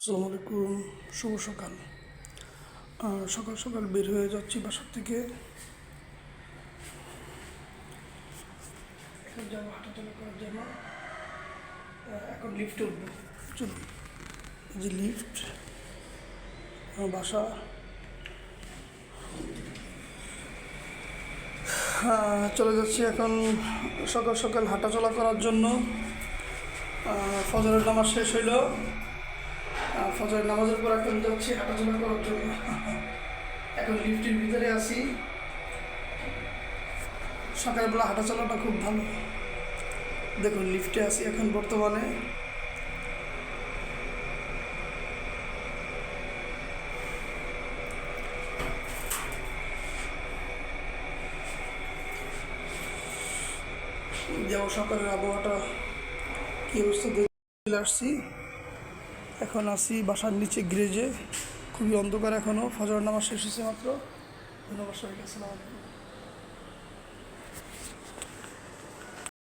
আসসালামু আলাইকুম, শুভ সকাল। সকাল সকাল বের হয়ে যাচ্ছি বাসার থেকে। এখন যাবো হাঁটাচলা করার জন্য। এখন লিফটে উঠবো। চলুন, এই যে লিফট, আমার বাসা। চলে যাচ্ছি এখন সকাল সকাল হাঁটাচলা করার জন্য। ফজরের নামাজ শেষ হইল। ফজরের নামাজের পর এখন যাচ্ছি হাঁটাচলা করার জন্য। এখন লিফটের ভিতরে আছি। সকালবেলা হাঁটাচলাটা খুব ভালো। দেখুন লিফটে আছি এখন বর্তমানে। যেমন সকালের আবহাওয়াটা কী অবস্থা চলে আসছি। এখন আছি বাসার নিচে গ্রেজে। খুবই অন্ধকার এখনও, ফজর নামাজ শেষ হয়েছে মাত্র। ধন্যবাদ সবাইকে, আসসালামু আলাইকুম।